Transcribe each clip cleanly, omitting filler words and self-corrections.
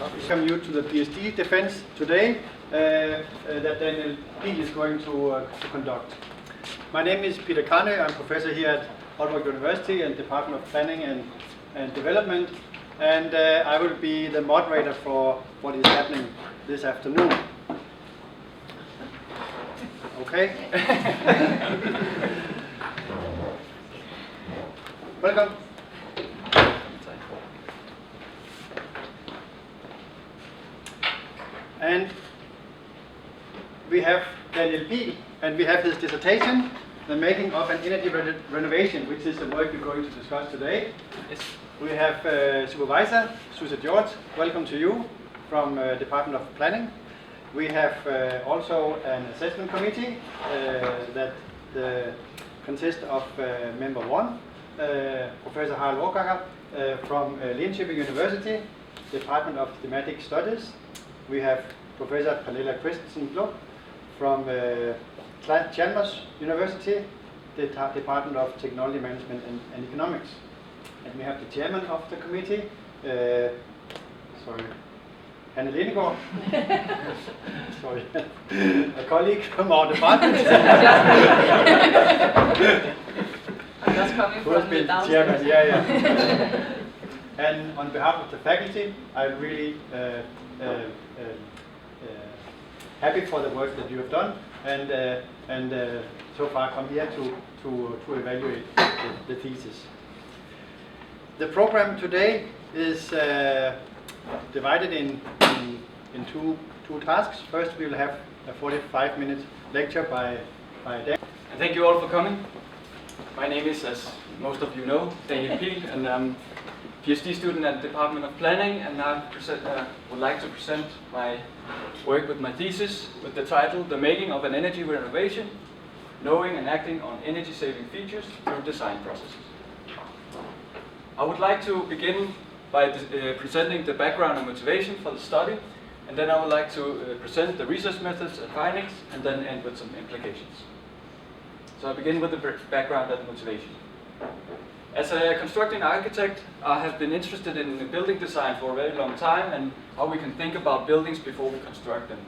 Welcome you to the PhD defense today that Daniel Pihl is going to conduct. My name is Peter Karne. I'm professor here at Aalborg University and Department of Planning and Development, and I will be the moderator for what is happening this afternoon. Okay? Welcome. And we have Daniel Pihl, and we have his dissertation, The Making of an Energy Renovation, which is the work we're going to discuss today. Yes. We have supervisor, Susa George, welcome to you from Department of Planning. We have also an assessment committee that consists of member 1, Professor Harald Rohracher from Linköping University, Department of Thematic Studies. We have Professor Pernilla Gluch from Chalmers University, the Department of Technology, Management and Economics. And we have the chairman of the committee, Hanne Lindegaard, sorry, a colleague from our department. I'm just coming from the downstairs. Yeah. And on behalf of the faculty, I'm really happy for the work that you have done, and so far come here to evaluate the thesis. The program today is divided in two tasks. First, we will have a 45-minute lecture by Dan. And thank you all for coming. My name is, as most of you know, Daniel Pihl, and I'm a PhD student at the Department of Planning, and I would like to present my work with my thesis with the title The Making of an Energy Renovation, Knowing and Acting on Energy-Saving Features Through Design Processes. I would like to begin by presenting the background and motivation for the study, and then I would like to present the research methods and findings, and then end with some implications. So I begin with the background and motivation. As a constructing architect, I have been interested in building design for a very long time and how we can think about buildings before we construct them.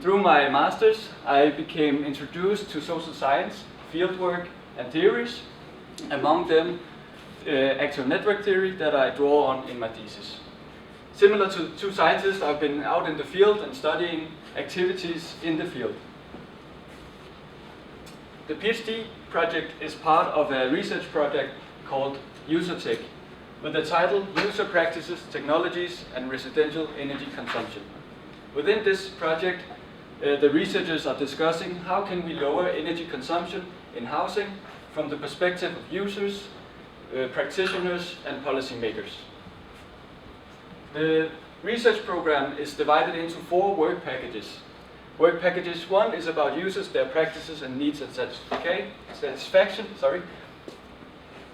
Through my master's, I became introduced to social science, fieldwork and theories, among them active network theory that I draw on in my thesis. Similar to two scientists, I've been out in the field and studying activities in the field. The PhD project is part of a research project called UserTech, with the title User Practices, Technologies and Residential Energy Consumption. Within this project, the researchers are discussing how can we lower energy consumption in housing from the perspective of users, practitioners and policymakers. The research program is divided into 4 work packages. Work packages 1 is about users, their practices and needs and satisfaction.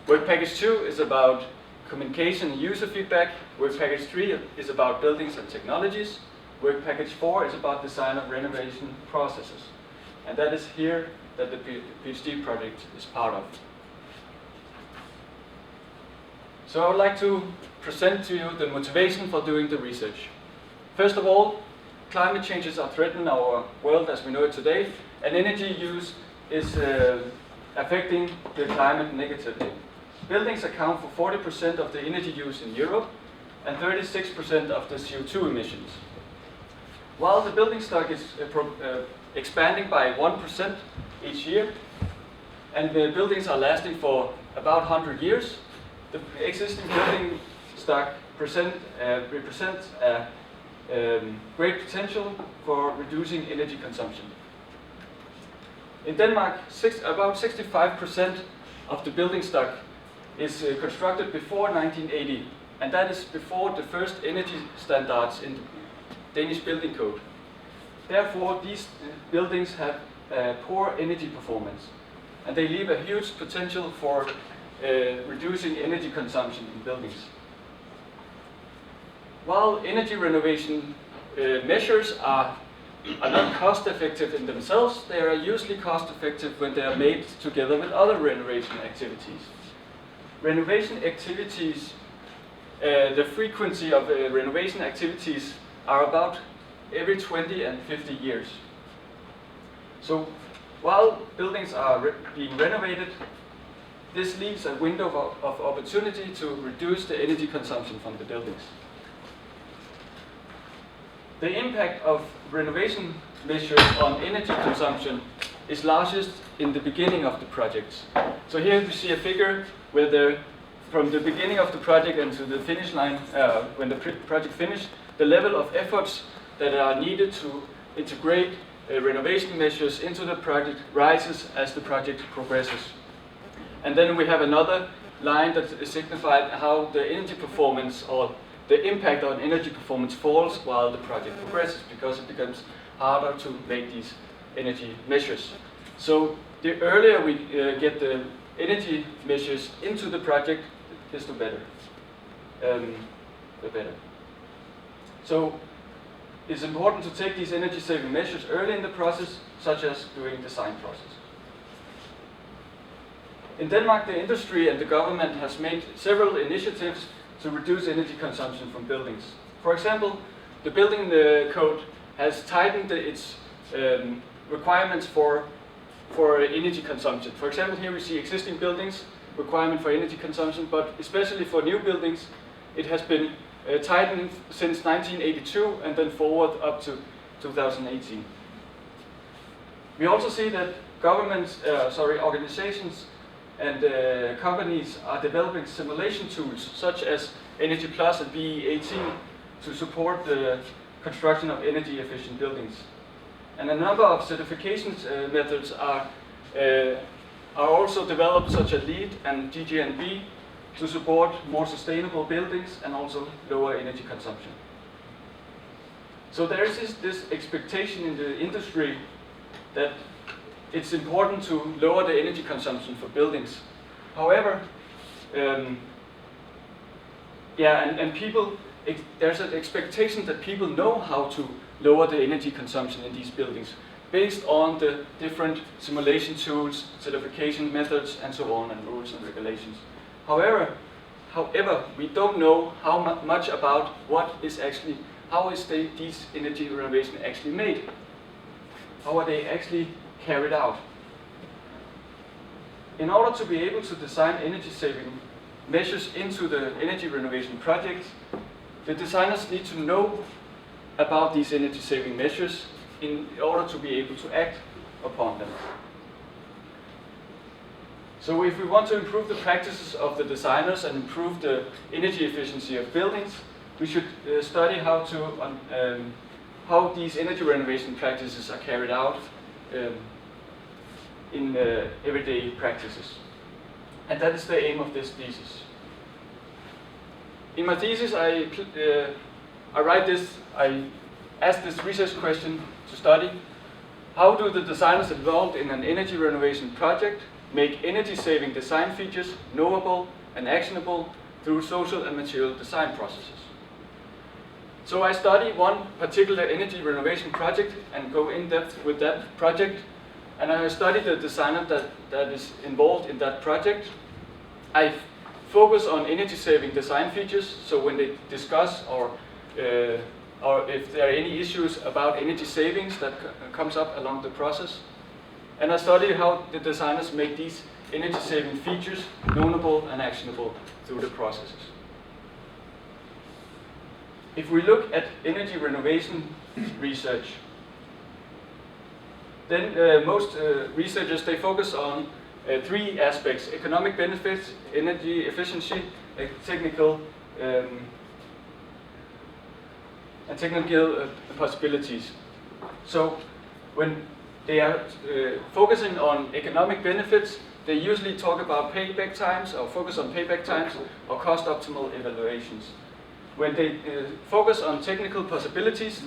Work package 2 is about communication and user feedback. Work package 3 is about buildings and technologies. Work package 4 is about design of renovation processes. And that is here that the PhD project is part of. So I would like to present to you the motivation for doing the research. First of all, climate changes are threatening our world as we know it today, and energy use is affecting the climate negatively. Buildings account for 40% of the energy use in Europe and 36% of the CO2 emissions. While the building stock is expanding by 1% each year, and the buildings are lasting for about 100 years, the existing building stock represents a great potential for reducing energy consumption. In Denmark, about 65% of the building stock is constructed before 1980, and that is before the first energy standards in the Danish building code. Therefore, these buildings have poor energy performance, and they leave a huge potential for reducing energy consumption in buildings. While energy renovation measures are not cost effective in themselves, they are usually cost effective when they are made together with other renovation activities. Renovation activities the frequency of renovation activities are about every 20 and 50 years. So while buildings are being renovated, this leaves a window of opportunity to reduce the energy consumption from the buildings. The impact of renovation measures on energy consumption is largest in the beginning of the projects. So here we see a figure where from the beginning of the project and to the finish line, when the project finished, the level of efforts that are needed to integrate renovation measures into the project rises as the project progresses. And then we have another line that signifies how the energy performance or the impact on energy performance falls while the project progresses, because it becomes harder to make these energy measures. So the earlier we get the energy measures into the project, desto better. The better. So it's important to take these energy saving measures early in the process, such as during design process. In Denmark, the industry and the government has made several initiatives to reduce energy consumption from buildings. For example, the building code has tightened its requirements for energy consumption. For example, here we see existing buildings, requirement for energy consumption, but especially for new buildings, it has been tightened since 1982 and then forward up to 2018. We also see that governments, organizations and companies are developing simulation tools such as Energy Plus and BE18 to support the construction of energy efficient buildings. And a number of certification methods are also developed, such as LEED and DGNB, to support more sustainable buildings and also lower energy consumption. So there is this expectation in the industry that it's important to lower the energy consumption for buildings. However, there's an expectation that people know how to lower the energy consumption in these buildings based on the different simulation tools, certification methods, and so on, and rules and regulations. However, we don't know how much about how is these energy renovation actually made? How are they actually carried out? In order to be able to design energy saving measures into the energy renovation projects, the designers need to know about these energy saving measures in order to be able to act upon them. So if we want to improve the practices of the designers and improve the energy efficiency of buildings, we should study how these energy renovation practices are carried out in everyday practices. And that is the aim of this thesis. In my thesis, I asked this research question to study: how do the designers involved in an energy renovation project make energy-saving design features knowable and actionable through social and material design processes? So I study one particular energy renovation project and go in depth with that project, and I study the designer that is involved in that project. I focus on energy-saving design features, so when they discuss or if there are any issues about energy savings that comes up along the process. And I study how the designers make these energy-saving features knowable and actionable through the processes. If we look at energy renovation research, then most researchers, they focus on three aspects: economic benefits, energy efficiency, and technical possibilities. So when they are focusing on economic benefits, they usually talk about payback times, or focus on payback times, or cost optimal evaluations. When they focus on technical possibilities,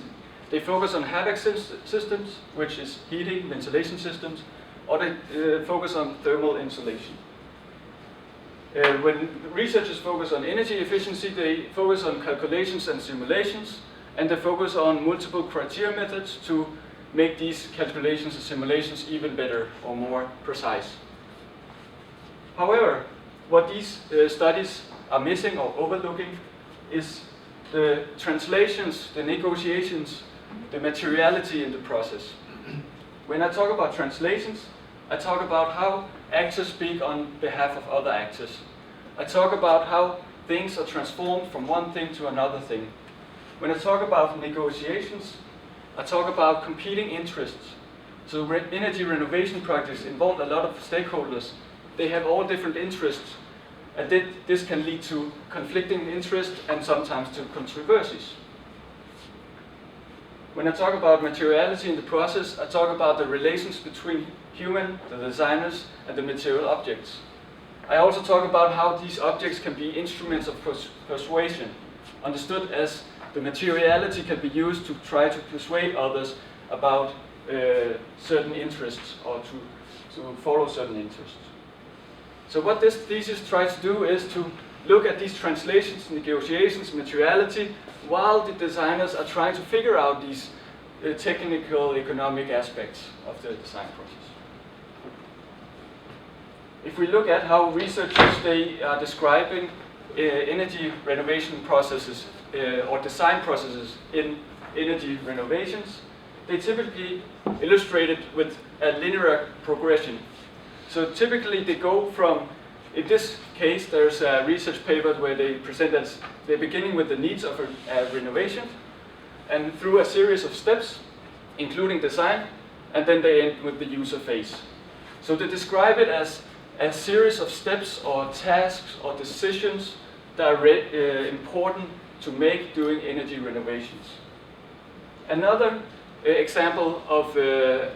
they focus on HVAC systems, which is heating, ventilation systems, or they focus on thermal insulation. When researchers focus on energy efficiency, they focus on calculations and simulations, and they focus on multiple criteria methods to make these calculations and simulations even better or more precise. However, what these studies are missing or overlooking is the translations, the negotiations, the materiality in the process. When I talk about translations, I talk about how actors speak on behalf of other actors. I talk about how things are transformed from one thing to another thing. When I talk about negotiations, I talk about competing interests. So energy renovation projects involve a lot of stakeholders. They have all different interests, and this can lead to conflicting interests and sometimes to controversies. When I talk about materiality in the process, I talk about the relations between human, the designers, and the material objects. I also talk about how these objects can be instruments of persuasion, understood as the materiality can be used to try to persuade others about certain interests or to follow certain interests. So what this thesis tries to do is to look at these translations, negotiations, materiality, while the designers are trying to figure out these technical, economic aspects of the design process. If we look at how researchers they are describing energy renovation processes or design processes in energy renovations, they typically illustrate it with a linear progression. So typically they go from, in this case there's a research paper where they present as they're beginning with the needs of a renovation and through a series of steps, including design, and then they end with the user phase. So they describe it as a series of steps or tasks or decisions that are important to make during energy renovations. Another example of a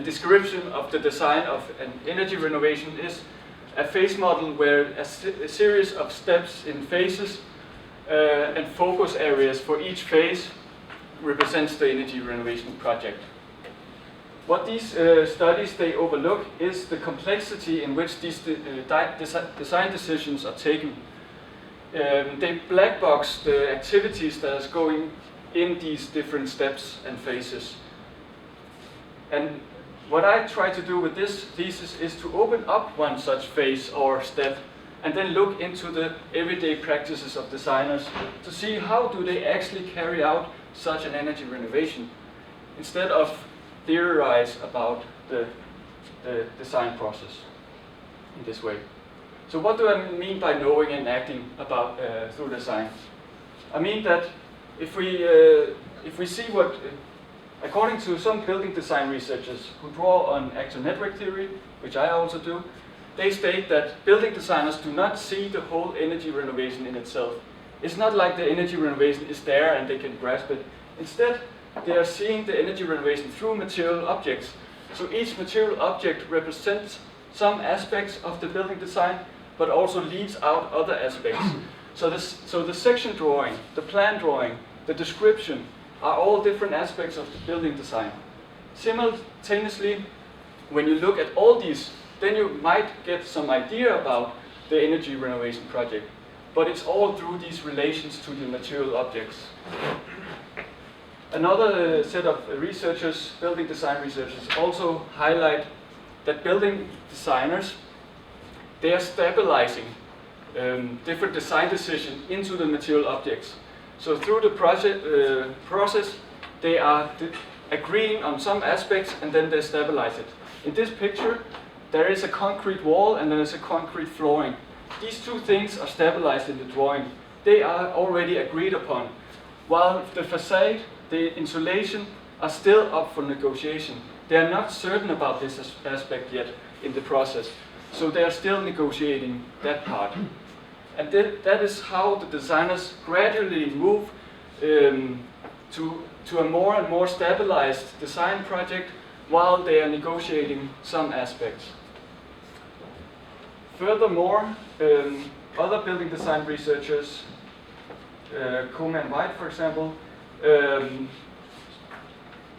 description of the design of an energy renovation is a phase model where a series of steps in phases and focus areas for each phase represents the energy renovation project. What these studies they overlook is the complexity in which these design decisions are taken. They black box the activities that is going in these different steps and phases. And what I try to do with this thesis is to open up one such phase or step and then look into the everyday practices of designers to see how do they actually carry out such an energy renovation instead of theorize about the design process in this way. So what do I mean by knowing and acting about through design? I mean that if we see what, according to some building design researchers who draw on actor network theory, which I also do, they state that building designers do not see the whole energy renovation in itself. It's not like the energy renovation is there and they can grasp it. Instead, they are seeing the energy renovation through material objects. So each material object represents some aspects of the building design, but also leaves out other aspects. So the section drawing, the plan drawing, the description are all different aspects of the building design. Simultaneously, when you look at all these, then you might get some idea about the energy renovation project. But it's all through these relations to the material objects. Another set of researchers, building design researchers, also highlight that building designers, they are stabilizing different design decisions into the material objects. So through the process, they are agreeing on some aspects and then they stabilize it. In this picture, there is a concrete wall and there is a concrete flooring. These two things are stabilized in the drawing. They are already agreed upon, while the facade, the insulation, are still up for negotiation. They are not certain about this aspect yet in the process, so they are still negotiating that part. And that is how the designers gradually move to a more and more stabilized design project while they are negotiating some aspects. Furthermore, other building design researchers, Coleman White for example,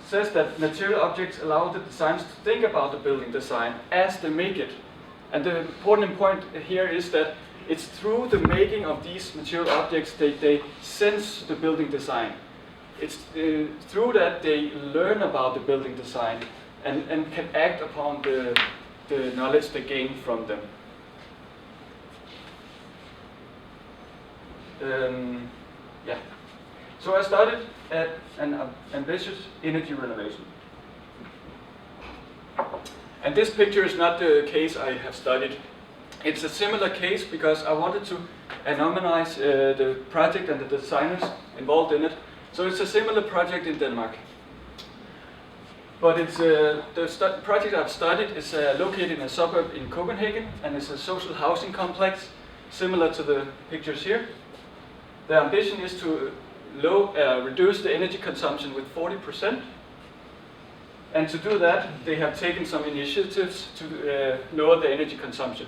says that material objects allow the designers to think about the building design as they make it. And the important point here is that it's through the making of these material objects that they sense the building design. It's through that they learn about the building design and can act upon the knowledge they gain from them. Yeah. So I started at an ambitious energy renovation. And this picture is not the case I have studied. It's a similar case because I wanted to anonymize the project and the designers involved in it. So it's a similar project in Denmark. But it's the project I've studied is located in a suburb in Copenhagen, and it's a social housing complex similar to the pictures here. The ambition is to reduce the energy consumption with 40%. And to do that, they have taken some initiatives to lower the energy consumption.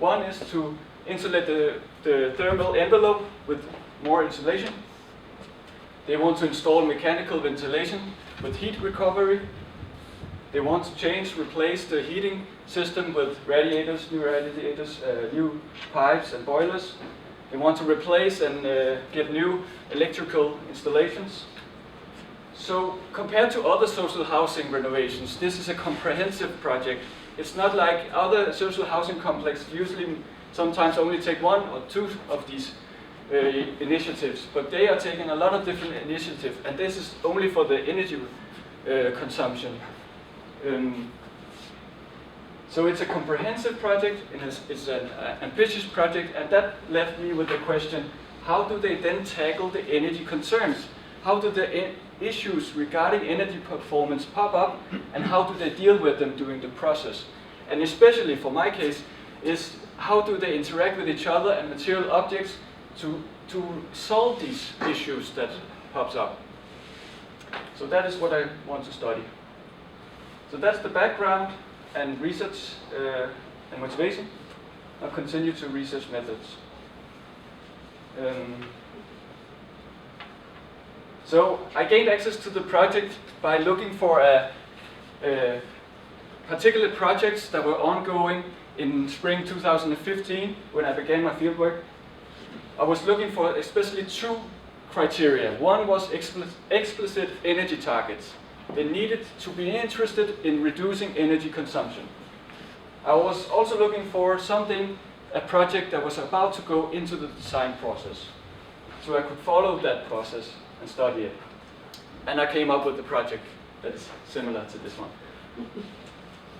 One is to insulate the thermal envelope with more insulation. They want to install mechanical ventilation with heat recovery. They want to replace the heating system with new pipes and boilers. They want to replace and get new electrical installations. So compared to other social housing renovations, this is a comprehensive project. It's not like other social housing complexes usually sometimes only take one or two of these initiatives, but they are taking a lot of different initiatives, and this is only for the energy consumption. So it's a comprehensive project, and it's an ambitious project, and that left me with the question, how do they then tackle the energy concerns? How do the issues regarding energy performance pop up, and how do they deal with them during the process? And especially for my case, is how do they interact with each other and material objects to solve these issues that pops up? So that is what I want to study. So that's the background and research and motivation. I'll continue to research methods. So I gained access to the project by looking for particular projects that were ongoing in spring 2015 when I began my fieldwork. I was looking for especially two criteria. One was explicit energy targets. They needed to be interested in reducing energy consumption. I was also looking for a project that was about to go into the design process, so I could follow that process and study it. And I came up with a project that's similar to this one.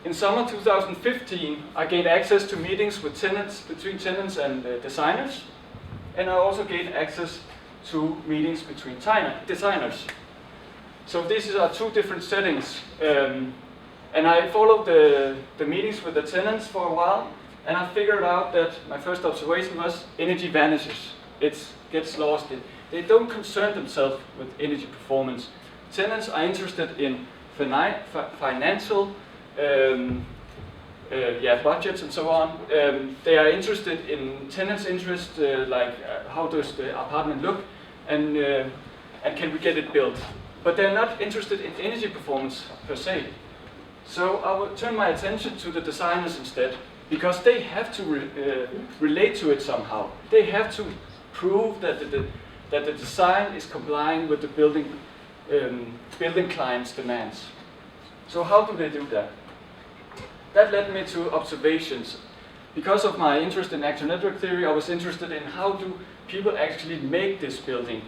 In summer 2015, I gained access to meetings with between tenants and designers, and I also gained access to meetings between designers. So these are two different settings, and I followed the meetings with the tenants for a while, and I figured out that my first observation was energy vanishes. It gets lost. They don't concern themselves with energy performance. Tenants are interested in financial budgets and so on. They are interested in tenants' interest, how does the apartment look, and can we get it built. But they're not interested in energy performance per se. So I will turn my attention to the designers instead, because they have to relate to it somehow. They have to prove that the design is complying with the building client's demands. So how do they do that? That led me to observations. Because of my interest in actor network theory, I was interested in how do people actually make this building.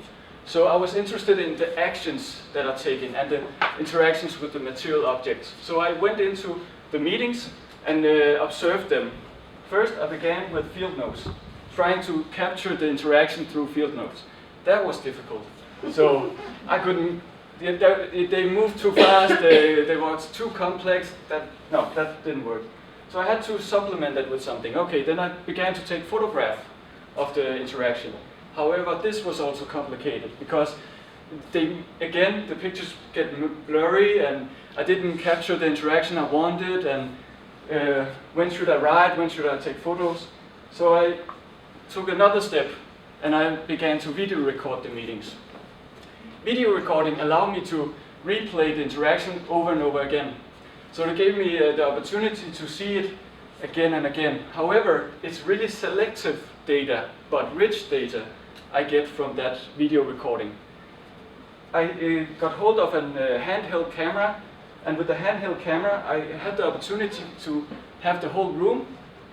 So I was interested in the actions that are taken and the interactions with the material objects. So I went into the meetings and observed them. First, I began with field notes, trying to capture the interaction through field notes. That was difficult. So I couldn't, they moved too fast, they were too complex, that didn't work. So I had to supplement that with something. Okay, then I began to take photographs of the interaction. However, this was also complicated because the pictures get blurry and I didn't capture the interaction I wanted, and when should I write, when should I take photos? So I took another step and I began to video record the meetings. Video recording allowed me to replay the interaction over and over again. So it gave me the opportunity to see it again and again. However, it's really selective data, but rich data I get from that video recording. I got hold of a handheld camera, and with the handheld camera I had the opportunity to have the whole room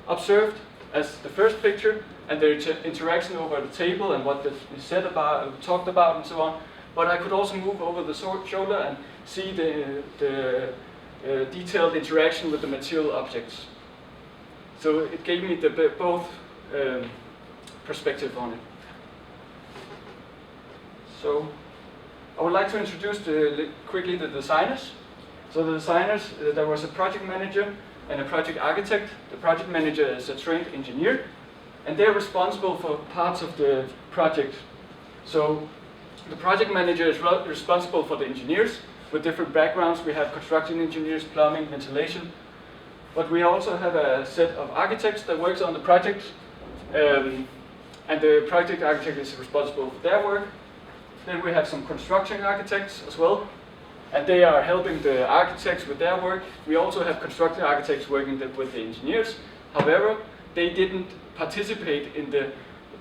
observed as the first picture, and the interaction over the table and what is said about, talked about, and so on. But I could also move over the shoulder and see the detailed interaction with the material objects. So it gave me both perspective on it. So I would like to introduce quickly the designers. So the designers, there was a project manager and a project architect. The project manager is a trained engineer, and they're responsible for parts of the project. So the project manager is responsible for the engineers with different backgrounds. We have construction engineers, plumbing, ventilation. But we also have a set of architects that works on the project, and the project architect is responsible for their work. Then we have some construction architects as well, and they are helping the architects with their work. We also have construction architects working with the engineers. However, they didn't participate in the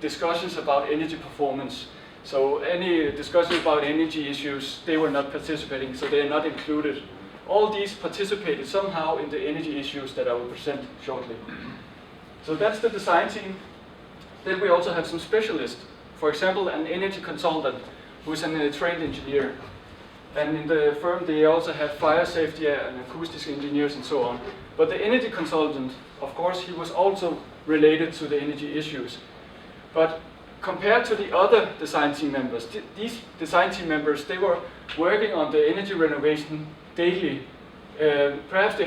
discussions about energy performance. So any discussion about energy issues, they were not participating, so they are not included. All these participated somehow in the energy issues that I will present shortly. So that's the design team. Then we also have some specialists. For example, an energy consultant who is a trained engineer. And in the firm they also have fire safety and acoustic engineers and so on. But the energy consultant, of course, he was also related to the energy issues. But compared to the other design team members, these design team members, they were working on the energy renovation daily. Perhaps they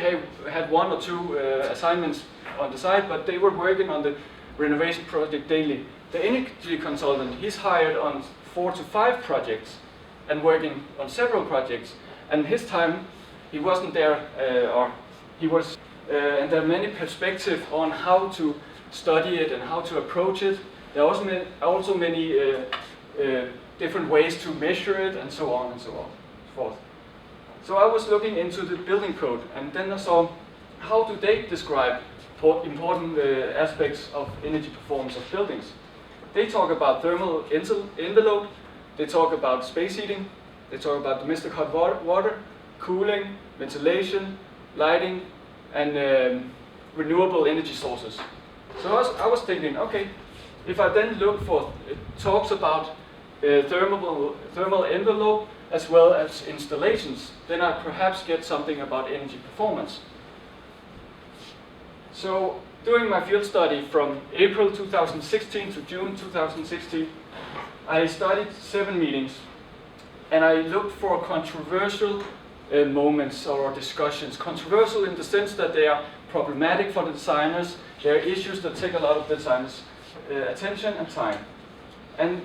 had one or two assignments on the side, but they were working on the renovation project daily. The energy consultant, he's hired on 4 to 5 projects and working on several projects. And his time, he wasn't there, or he was, and there are many perspectives on how to study it and how to approach it. There are also many different ways to measure it, and so on and so forth. So I was looking into the building code, and then I saw how do they describe important aspects of energy performance of buildings. They talk about thermal envelope, they talk about space heating, they talk about domestic hot water, cooling, ventilation, lighting, and renewable energy sources. So I was thinking, okay, if I then look for talks about thermal envelope as well as installations, then I perhaps get something about energy performance. So during my field study from April 2016 to June 2016, I studied 7 meetings, and I looked for controversial moments or discussions. Controversial in the sense that they are problematic for the designers, they are issues that take a lot of the designers' attention and time. And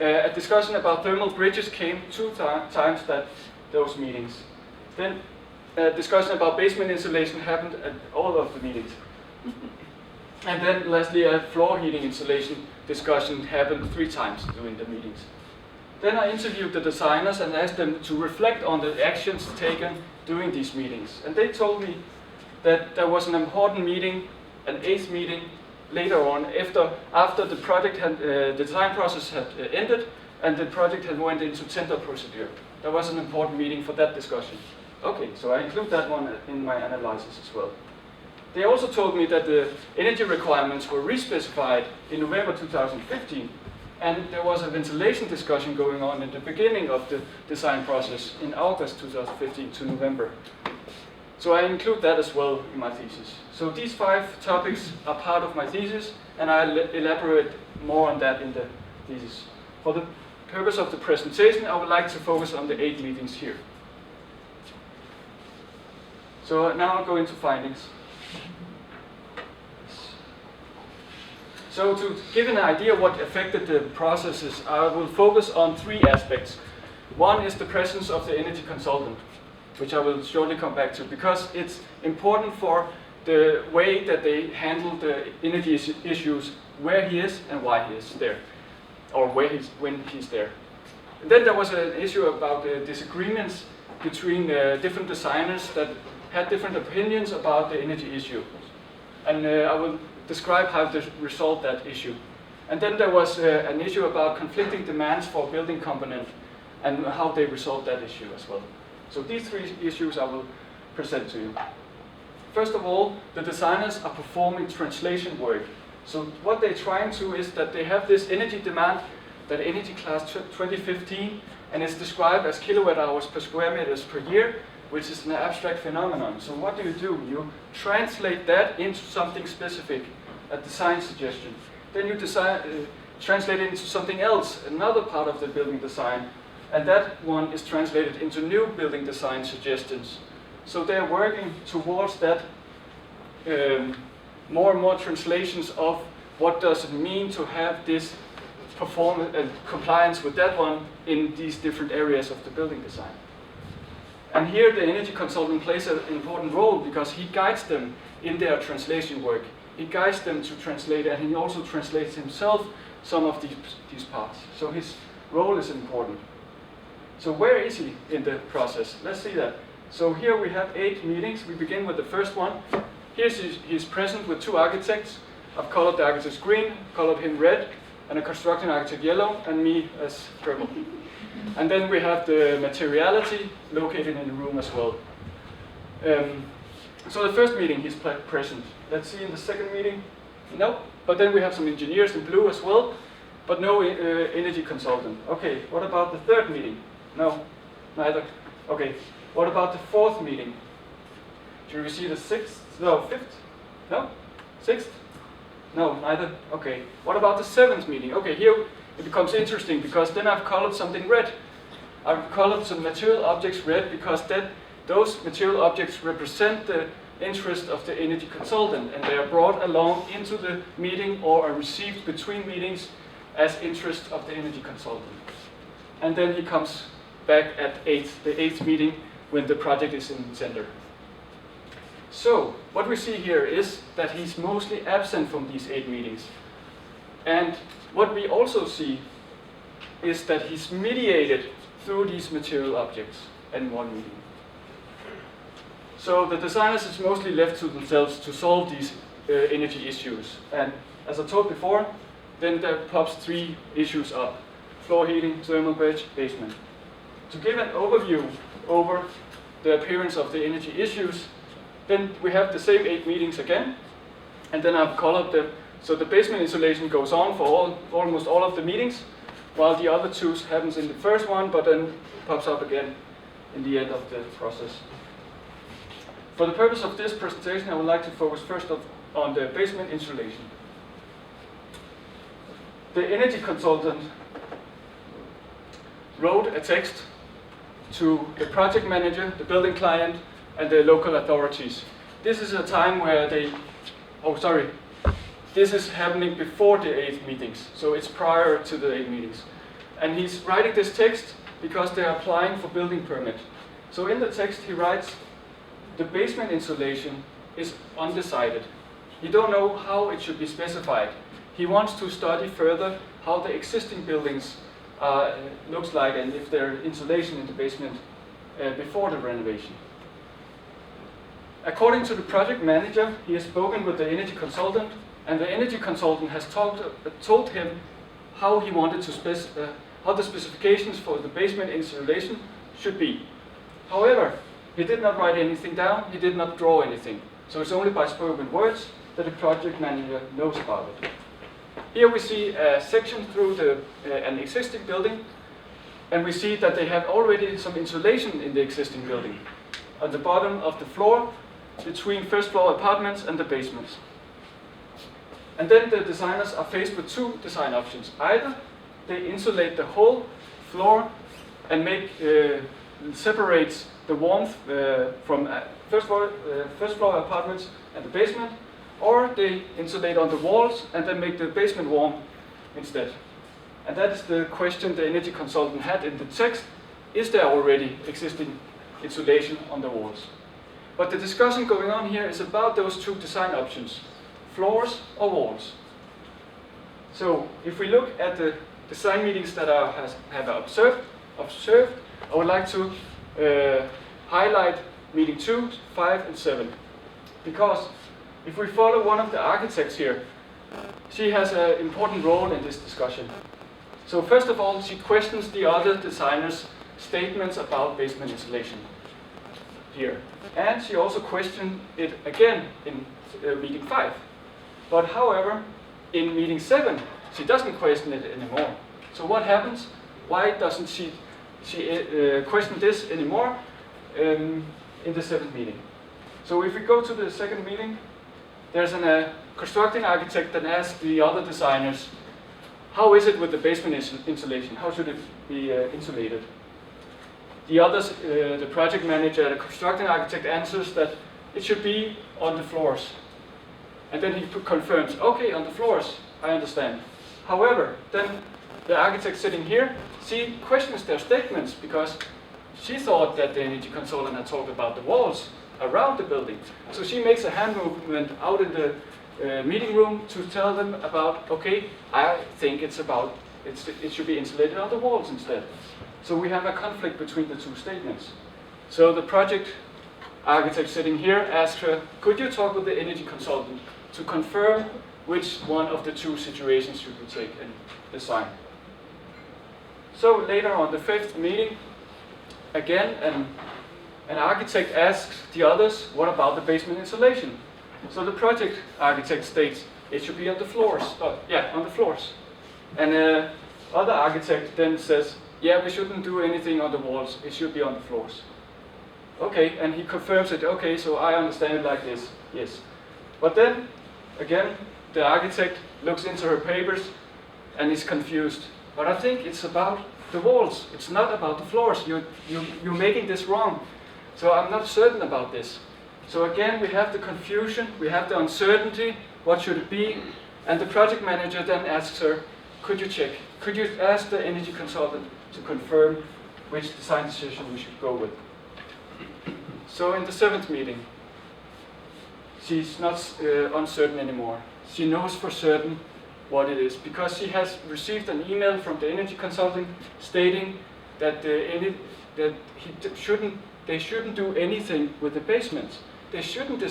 a discussion about thermal bridges came 2 times those meetings. Then a discussion about basement insulation happened at all of the meetings. And then lastly, a floor heating insulation discussion happened 3 times during the meetings. Then I interviewed the designers and asked them to reflect on the actions taken during these meetings. And they told me that there was an important meeting, an 8th meeting, later on, after the project had, the design process had ended and the project had went into tender procedure. There was an important meeting for that discussion. Okay, so I include that one in my analysis as well. They also told me that the energy requirements were respecified in November 2015, and there was a ventilation discussion going on in the beginning of the design process in August 2015 to November. So I include that as well in my thesis. So these 5 topics are part of my thesis, and I'll elaborate more on that in the thesis. For the purpose of the presentation, I would like to focus on the 8 meetings here. So now I'll go into findings. So to give an idea what affected the processes, I will focus on 3 aspects. One is the presence of the energy consultant, which I will shortly come back to, because it's important for the way that they handle the energy issues, where he is and why he is there, or when he's there. And then there was an issue about the disagreements between different designers that had different opinions about the energy issue. And I will describe how to resolve that issue. And then there was an issue about conflicting demands for building component and how they resolved that issue as well. So these 3 issues I will present to you. First of all, the designers are performing translation work So what they're trying to is that they have this energy demand, that energy class 2015, and it's described as kilowatt hours per square meters per year, which is an abstract phenomenon. So what do? You translate that into something specific, a design suggestion. Then you translate it into something else, another part of the building design, and that one is translated into new building design suggestions. So they're working towards that more and more translations of what does it mean to have this performance and compliance with that one in these different areas of the building design. And here the energy consultant plays an important role because he guides them in their translation work. He guides them to translate, and he also translates himself some of these parts. So his role is important. So where is he in the process? Let's see that. So here we have 8 meetings. We begin with the first one. He's present with 2 architects. I've colored the architect green, colored him red, and a construction architect yellow, and me as purple. And then we have the materiality located in the room as well. So the first meeting he's present. Let's see in the second meeting. No, but then we have some engineers in blue as well, but no energy consultant. Okay, what about the third meeting? No, neither. Okay, what about the fourth meeting? Do you see the sixth? No, fifth? No? Sixth? No, neither. Okay, what about the seventh meeting? Okay, here it becomes interesting because then I've colored something red. I've colored some material objects red because those material objects represent the interest of the energy consultant, and they are brought along into the meeting or are received between meetings as interest of the energy consultant. And then he comes back at the 8th meeting when the project is in the center. So what we see here is that he's mostly absent from these 8 meetings. And what we also see is that he's mediated through these material objects in one meeting. So the designers is mostly left to themselves to solve these energy issues. And as I told before, then there pops 3 issues up: floor heating, thermal bridge, basement. To give an overview over the appearance of the energy issues, then we have the same 8 meetings again, and then I've colored them. So the basement insulation goes on for almost all of the meetings, while the other 2 happens in the first one, but then pops up again in the end of the process. For the purpose of this presentation, I would like to focus first on the basement insulation. The energy consultant wrote a text to the project manager, the building client, and the local authorities. This is a time where this is happening before the 8 meetings, so it's prior to the 8 meetings. And he's writing this text because they're applying for building permit. So in the text he writes, the basement insulation is undecided. He don't know how it should be specified. He wants to study further how the existing buildings looks like and if there's insulation in the basement before the renovation. According to the project manager, he has spoken with the energy consultant, and the energy consultant has told him how he wanted to how the specifications for the basement insulation should be. However, he did not write anything down, he did not draw anything. So it's only by spoken words that the project manager knows about it. Here we see a section through an existing building, and we see that they have already some insulation in the existing building. At the bottom of the floor, between first floor apartments and the basements. And then the designers are faced with 2 design options. Either they insulate the whole floor and separates the warmth from first floor apartments and the basement, or they insulate on the walls and then make the basement warm instead. And that is the question the energy consultant had in the text. Is there already existing insulation on the walls? But the discussion going on here is about those 2 design options, floors or walls. So if we look at the design meetings that I have observed, I would like to highlight meeting 2, 5, and 7. Because if we follow one of the architects here, she has an important role in this discussion. So first of all, she questions the other designers' statements about basement insulation here. And she also questioned it again in meeting 5. But however, in meeting 7, she doesn't question it anymore. So what happens? Why doesn't she question this anymore in the 7th meeting? So if we go to the 2nd meeting, there's a constructing architect that asks the other designers, how is it with the basement insulation? How should it be insulated? The others, the project manager, the constructing architect answers that it should be on the floors. And then he confirms, okay, on the floors, I understand. However, then the architect sitting here, she questions their statements because she thought that the energy consultant had talked about the walls around the building. So she makes a hand movement out in the meeting room to tell them about, okay, I think it should be insulated on the walls instead. So we have a conflict between the two statements. So the project architect sitting here asked her, could you talk with the energy consultant to confirm which one of the two situations should we take and design? So later on the 5th meeting, again, an architect asks the others, what about the basement insulation? So the project architect states, it should be on the floors. On the floors. And other architect then says, yeah, we shouldn't do anything on the walls, it should be on the floors. Okay, and he confirms it, okay, so I understand it like this, yes. But then, again, the architect looks into her papers and is confused. But I think it's about the walls, it's not about the floors. You're making this wrong. So I'm not certain about this. So again, we have the confusion, we have the uncertainty, what should it be? And the project manager then asks her, could you check? Could you ask the energy consultant to confirm which design decision we should go with? So in the 7th meeting, she's not uncertain anymore. She knows for certain what it is, because she has received an email from the energy consulting stating that they shouldn't do anything with the basements. They shouldn't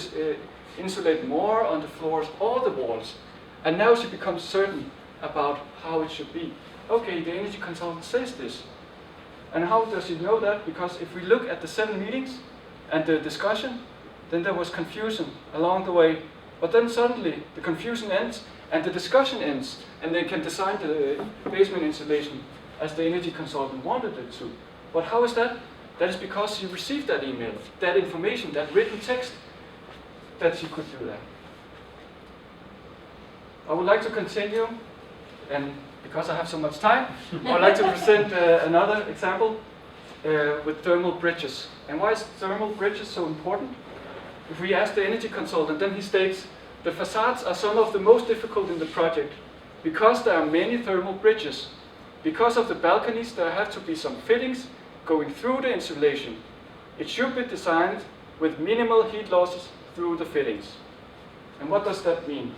insulate more on the floors or the walls. And now she becomes certain about how it should be. Okay, the energy consultant says this. And how does she know that? Because if we look at the 7 meetings and the discussion, then there was confusion along the way. But then suddenly the confusion ends and the discussion ends, and they can design the basement insulation as the energy consultant wanted it to. But how is that? That is because she received that email, that information, that written text, that she could do that. I would like to continue, and because I have so much time, I would like to present another example with thermal bridges. And why is thermal bridges so important? If we ask the energy consultant, then he states, the facades are some of the most difficult in the project because there are many thermal bridges. Because of the balconies, there have to be some fittings going through the insulation. It should be designed with minimal heat losses through the fittings. And what does that mean?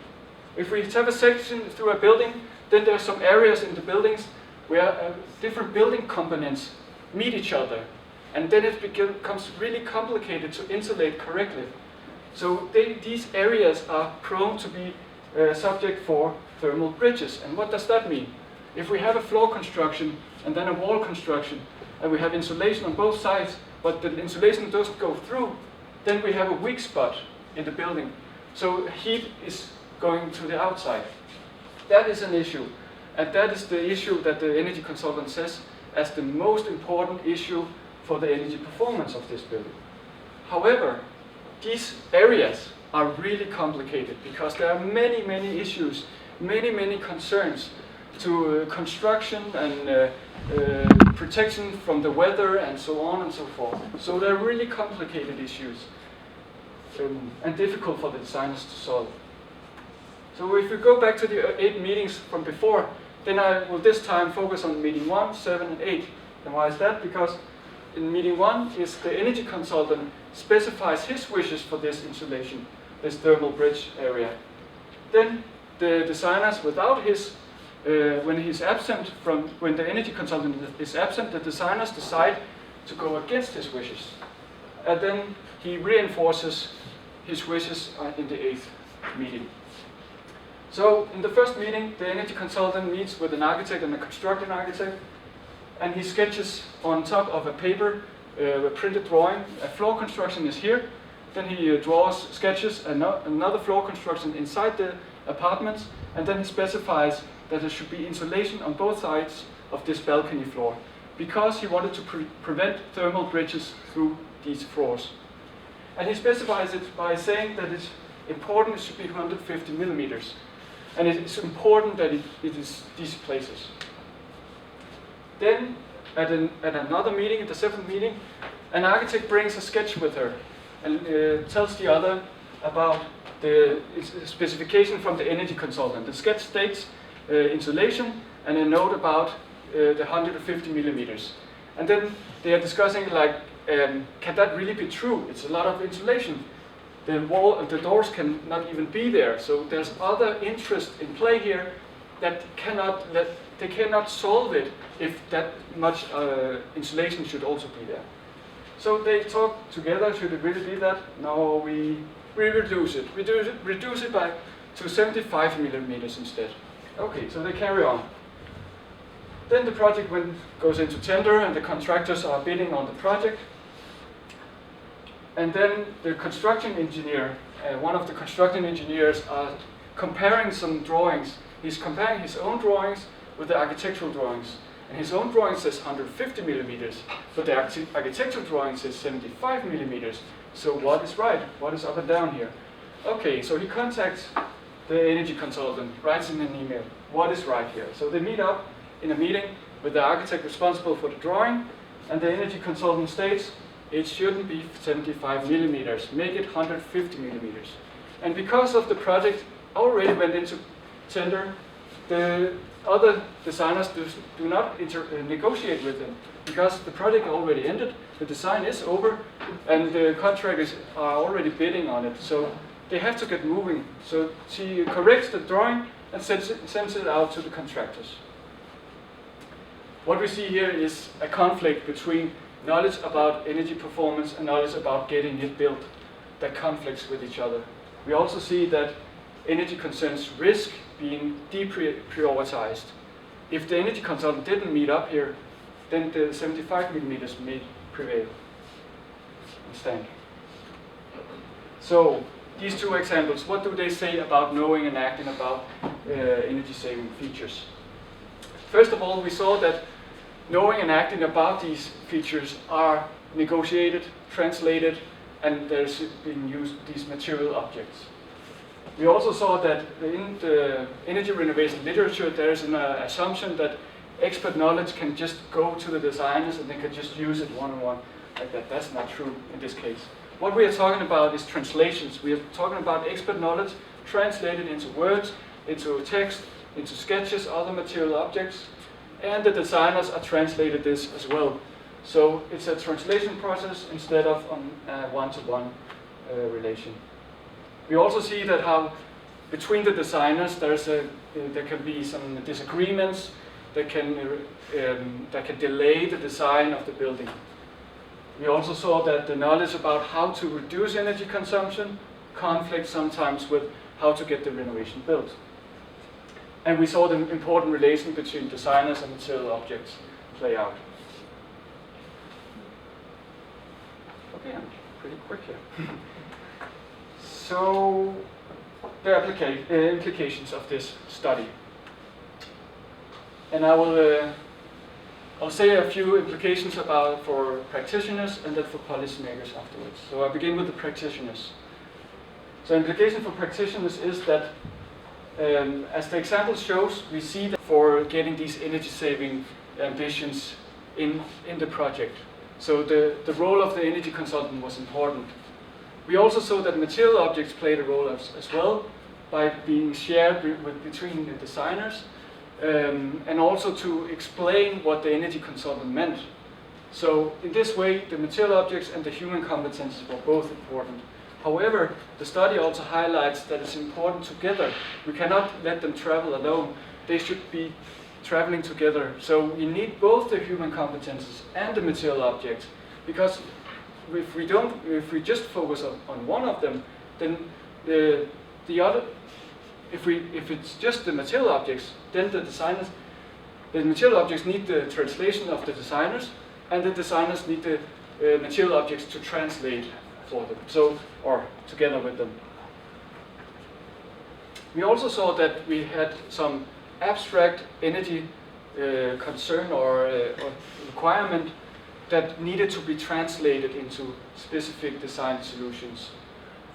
If we have a section through a building, then there are some areas in the buildings where different building components meet each other. And then it becomes really complicated to insulate correctly. So these areas are prone to be subject for thermal bridges. And what does that mean? If we have a floor construction and then a wall construction, and we have insulation on both sides, but the insulation doesn't go through, then we have a weak spot in the building. So heat is going to the outside. That is an issue. And that is the issue that the energy consultant says as the most important issue for the energy performance of this building. However, these areas are really complicated because there are many, many issues, many concerns to construction and protection from the weather and so on and so forth. So they're really complicated issues and difficult for the designers to solve. So if we go back to the 8 meetings from before, then I will this time focus on meeting 1, 7, and 8. And why is that? Because in meeting 1 is the energy consultant specifies his wishes for this insulation, this thermal bridge area. Then the designers, without his, when the energy consultant is absent, the designers decide to go against his wishes. And then he reinforces his wishes in the 8th meeting. So in the first meeting, the energy consultant meets with an architect and a constructing architect, and he sketches on top of a paper a printed drawing. A floor construction is here. Then he sketches another floor construction inside the apartments, And then he specifies that there should be insulation on both sides of this balcony floor, because he wanted to prevent thermal bridges through these floors. And he specifies it by saying that it's important it should be 150 millimeters. And it's important that it is these places. Then, at another meeting, at the 7th meeting, an architect brings a sketch with her and tells the other about the specification from the energy consultant. The sketch states insulation and a note about the 150 millimeters. And then they are discussing, like, can that really be true? It's a lot of insulation. The wall and the doors cannot even be there. So there's other interest in play here that they cannot solve it if that much insulation should also be there. So they talk together. Should it really be that? No, we reduce it. Reduce it to 75 millimeters instead. Okay, so they carry on. Then the project goes into tender, and the contractors are bidding on the project. And then the construction engineer, one of the construction engineers, are comparing some drawings. He's comparing his own drawings with the architectural drawings. And his own drawing says 150 millimeters, but the architectural drawing says 75 millimeters. So what is right? What is up and down here? Okay, so he contacts the energy consultant, writes in an email, what is right here? So they meet up in a meeting with the architect responsible for the drawing, and the energy consultant states, it shouldn't be 75 millimeters, make it 150 millimeters. And because of the project already went into tender, the other designers do not negotiate with him, because the project already ended, the design is over, and the contractors are already bidding on it. So they have to get moving. So she corrects the drawing and sends it out to the contractors. What we see here is a conflict between knowledge about energy performance and knowledge about getting it built that conflicts with each other. We also see that energy concerns risk being deprioritized. If the energy consultant didn't meet up here, then the 75 millimeters may prevail and stand. So these two examples, what do they say about knowing and acting about energy saving features? First of all, we saw that knowing and acting about these features are negotiated, translated, and there's been used these material objects. We also saw that in the energy renovation literature, there's an assumption that expert knowledge can just go to the designers and they can just use it one-on-one like that. That's not true in this case. What we are talking about is translations. We are talking about expert knowledge translated into words, into text, into sketches, other material objects, and the designers are translated this as well. So it's a translation process instead of a one-to-one relation. We also see that how between the designers there can be some disagreements that can delay the design of the building. We also saw that the knowledge about how to reduce energy consumption conflicts sometimes with how to get the renovation built. And we saw the important relation between designers and material objects play out. Okay, I'm pretty quick here. So, the implications of this study. And I'll say a few implications for practitioners and then for policymakers afterwards. So I begin with the practitioners. So implication for practitioners is that, as the example shows, we see that for getting these energy-saving ambitions in the project. So the role of the energy consultant was important. We also saw that material objects played a role as well by being shared between the designers and also to explain what the energy consultant meant. So in this way, the material objects and the human competences were both important. However, the study also highlights that it's important together. We cannot let them travel alone. They should be traveling together. So we need both the human competences and the material objects, because if we just focus on one of them, then the other, if it's just the material objects, then the material objects need the translation of the designers, and the designers need the material objects to translate for them, or together with them. We also saw that we had some abstract energy concern or requirement that needed to be translated into specific design solutions.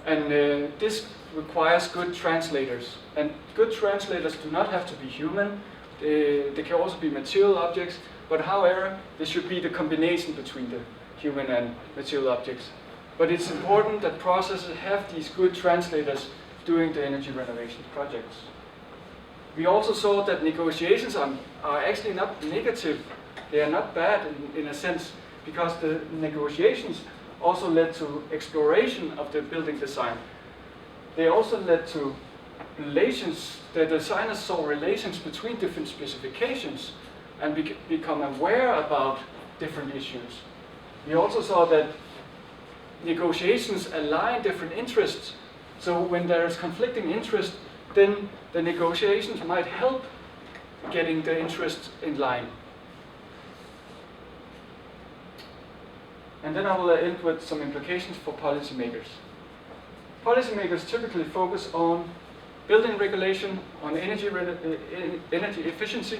And this requires good translators. And good translators do not have to be human. They can also be material objects, but however, there should be the combination between the human and material objects. But it's important that processes have these good translators doing the energy renovation projects. We also saw that negotiations are actually not negative. They are not bad in a sense, because the negotiations also led to exploration of the building design. They also led to relations. The designers saw relations between different specifications and become aware about different issues. We also saw that negotiations align different interests. So when there is conflicting interest, then the negotiations might help getting the interests in line. And then I will end with some implications for policymakers. Policymakers typically focus on building regulation, on energy efficiency,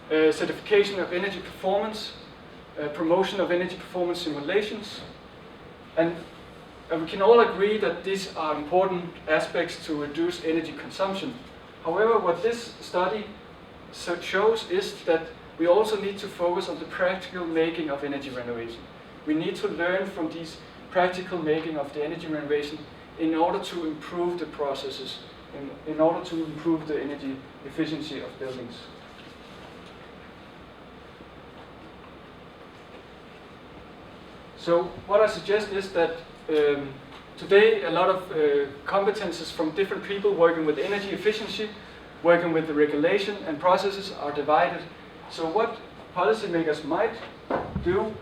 certification of energy performance, promotion of energy performance simulations. And we can all agree that these are important aspects to reduce energy consumption. However, what this study shows is that we also need to focus on the practical making of energy renovation. We need to learn from these practical making of the energy renovation in order to improve the processes, in order to improve the energy efficiency of buildings. So what I suggest is that today a lot of competences from different people working with energy efficiency, working with the regulation and processes are divided. So what policymakers might do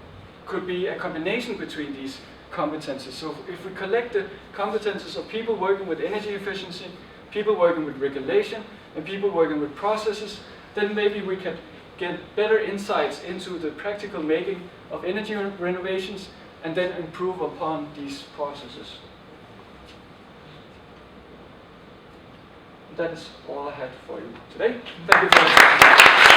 could be a combination between these competences. So if we collect the competences of people working with energy efficiency, people working with regulation, and people working with processes, then maybe we can get better insights into the practical making of energy renovations and then improve upon these processes. That is all I had for you today. Thank you very much.